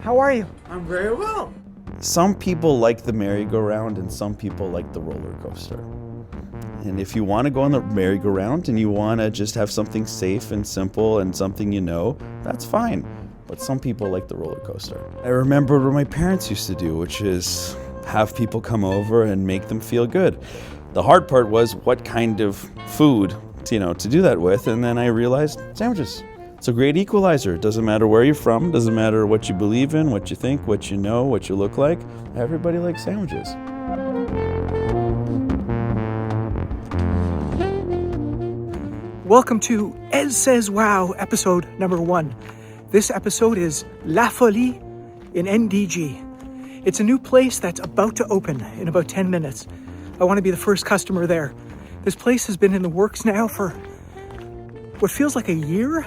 How are you? I'm very well. Some people like the merry-go-round and some people like the roller coaster. And if you want to go on the merry-go-round and you want to just have something safe and simple and something you know, that's fine. But some people like the roller coaster. I remember what my parents used to do, which is have people come over and make them feel good. The hard part was what kind of food, to do that with, and then I realized sandwiches. It's a great equalizer. It doesn't matter where you're from, doesn't matter what you believe in, what you think, what you know, what you look like. Everybody likes sandwiches. Welcome to Ez Sez Wow, episode number 1. This episode is Fou Folie in NDG. It's a new place that's about to open in about 10 minutes. I want to be the first customer there. This place has been in the works now for what feels like a year.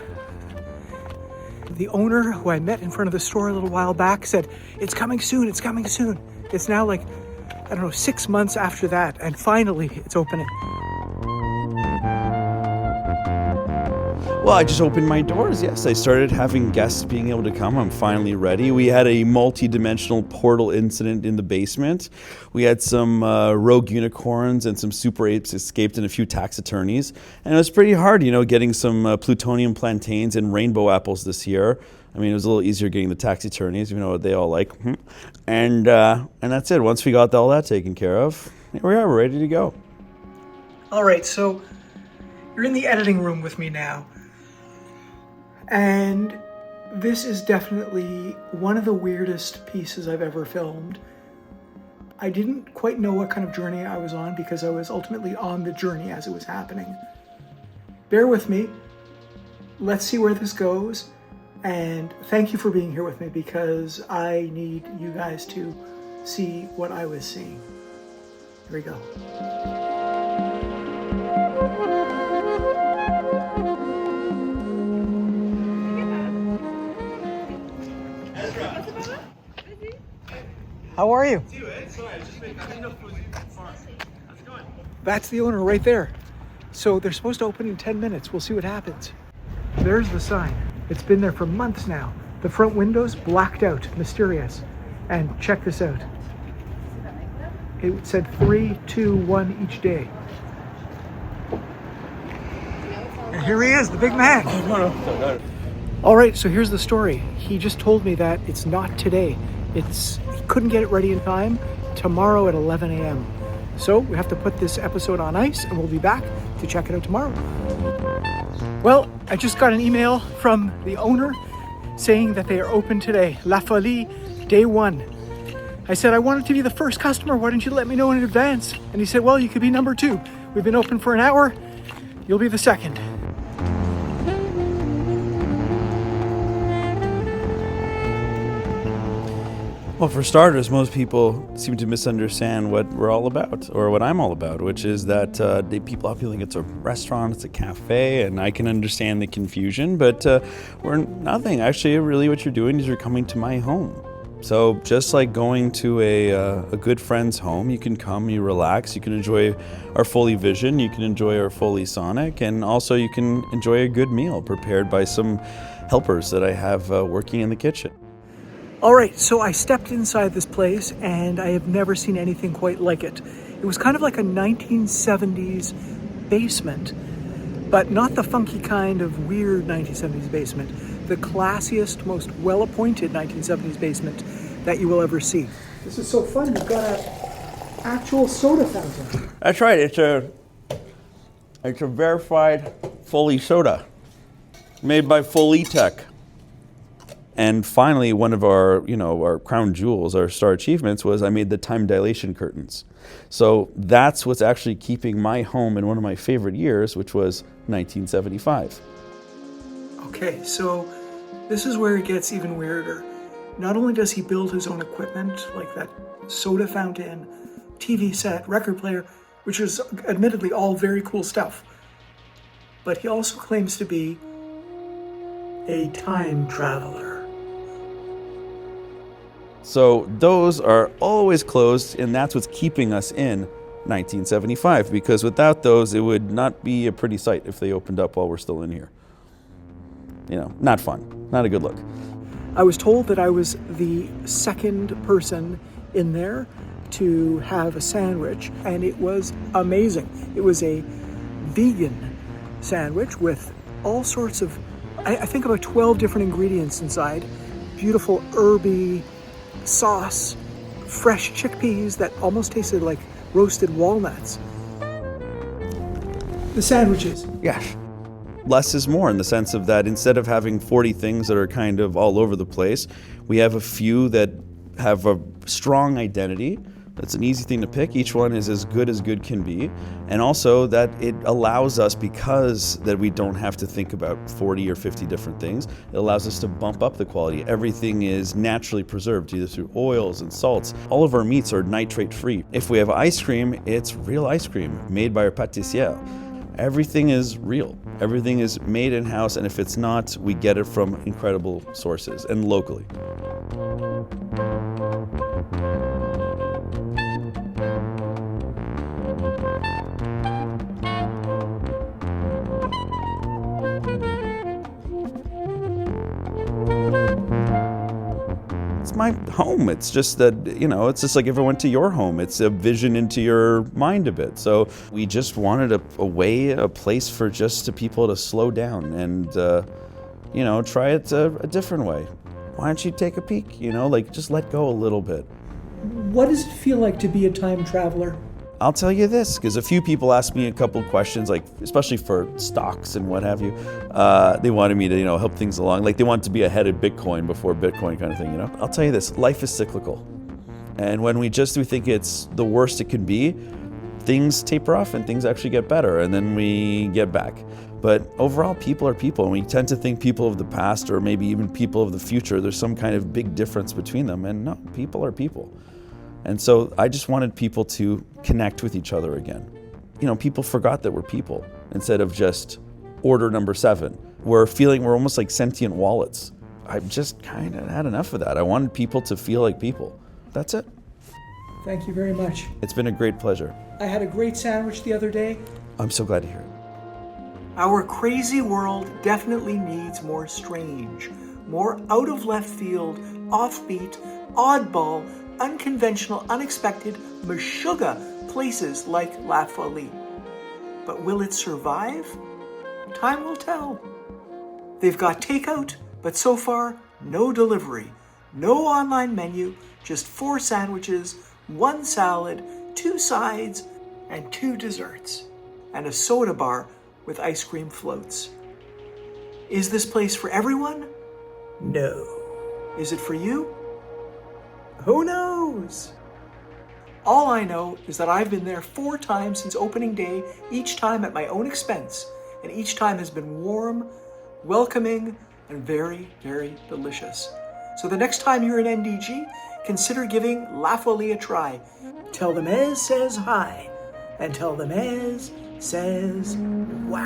The owner, who I met in front of the store a little while back, said, it's coming soon, it's coming soon. It's now 6 months after that, and finally it's opening. Well, I just opened my doors, yes. I started having guests being able to come. I'm finally ready. We had a multi-dimensional portal incident in the basement. We had some rogue unicorns and some super apes escaped and a few tax attorneys. And it was pretty hard, getting some plutonium plantains and rainbow apples this year. I mean, it was a little easier getting the tax attorneys, what they all like. And that's it. Once we got all that taken care of, here we are, we're ready to go. All right, so you're in the editing room with me now. And this is definitely one of the weirdest pieces I've ever filmed. I didn't quite know what kind of journey I was on because I was ultimately on the journey as it was happening. Bear with me. Let's see where this goes. And thank you for being here with me because I need you guys to see what I was seeing. Here we go. How are you? That's the owner right there. So they're supposed to open in 10 minutes. We'll see what happens. There's the sign. It's been there for months now. The front windows blacked out, mysterious. And check this out. It said 3, 2, 1 each day. And here he is, the big man. All right, so here's the story. He just told me that it's not today. He couldn't get it ready in time. Tomorrow at 11 a.m. So we have to put this episode on ice and we'll be back to check it out tomorrow. Well, I just got an email from the owner saying that they are open today. Fou Folie, day 1. I said, I wanted to be the first customer. Why didn't you let me know in advance? And he said, well, you could be number 2. We've been open for an hour. You'll be the second. Well, for starters, most people seem to misunderstand what we're all about, or what I'm all about, which is that people often think it's a restaurant, it's a cafe, and I can understand the confusion, but we're nothing. Actually, really what you're doing is you're coming to my home. So just like going to a good friend's home, you can come, you relax, you can enjoy our Foley vision, you can enjoy our Foley sonic, and also you can enjoy a good meal prepared by some helpers that I have working in the kitchen. All right, so I stepped inside this place and I have never seen anything quite like it. It was kind of like a 1970s basement, but not the funky kind of weird 1970s basement. The classiest, most well-appointed 1970s basement that you will ever see. This is so fun. You've got an actual soda fountain. That's right. It's a verified Foley soda made by Foley Tech. And finally, one of our crown jewels, our star achievements, was I made the Time Dilation Curtains. So that's what's actually keeping my home in one of my favorite years, which was 1975. Okay, so this is where it gets even weirder. Not only does he build his own equipment, like that soda fountain, TV set, record player, which is admittedly all very cool stuff, but he also claims to be a time traveler. So those are always closed, and that's what's keeping us in 1975, because without those, it would not be a pretty sight if they opened up while we're still in here. Not fun, not a good look. I was told that I was the second person in there to have a sandwich, and it was amazing. It was a vegan sandwich with all sorts of, I think about 12 different ingredients inside. Beautiful herby sauce, fresh chickpeas that almost tasted like roasted walnuts. The sandwiches. Yes. Less is more in the sense of that instead of having 40 things that are kind of all over the place, we have a few that have a strong identity. That's an easy thing to pick. Each one is as good can be. And also that it allows us, because that we don't have to think about 40 or 50 different things, it allows us to bump up the quality. Everything is naturally preserved, either through oils and salts. All of our meats are nitrate free. If we have ice cream, it's real ice cream made by our pâtissière. Everything is real. Everything is made in-house, and if it's not, we get it from incredible sources and locally. It's my home. It's just that, it's just like if I went to your home. It's a vision into your mind a bit. So we just wanted a place for just people to slow down and, try it a different way. Why don't you take a peek, just let go a little bit. What does it feel like to be a time traveler? I'll tell you this, because a few people asked me a couple of questions, like especially for stocks and what have you. They wanted me to, help things along. Like they wanted to be ahead of Bitcoin before Bitcoin kind of thing, I'll tell you this, life is cyclical. And when we think it's the worst it can be, things taper off and things actually get better, and then we get back. But overall, people are people, and we tend to think people of the past or maybe even people of the future, there's some kind of big difference between them, and no, people are people. And so I just wanted people to connect with each other again. People forgot that we're people instead of just order number 7. We're almost like sentient wallets. I've just kind of had enough of that. I wanted people to feel like people. That's it. Thank you very much. It's been a great pleasure. I had a great sandwich the other day. I'm so glad to hear it. Our crazy world definitely needs more strange, more out of left field, offbeat, oddball, unconventional, unexpected, meshuggah places like Fou Folie. But will it survive? Time will tell. They've got takeout, but so far, no delivery. No online menu, just 4 sandwiches, 1 salad, 2 sides, and 2 desserts. And a soda bar with ice cream floats. Is this place for everyone? No. Is it for you? Who knows? All I know is that I've been there 4 times since opening day, each time at my own expense, and each time has been warm, welcoming, and very, very delicious. So the next time you're in NDG, consider giving Fou Folie a try. Tell them Ez says hi, and tell them Ez says wow.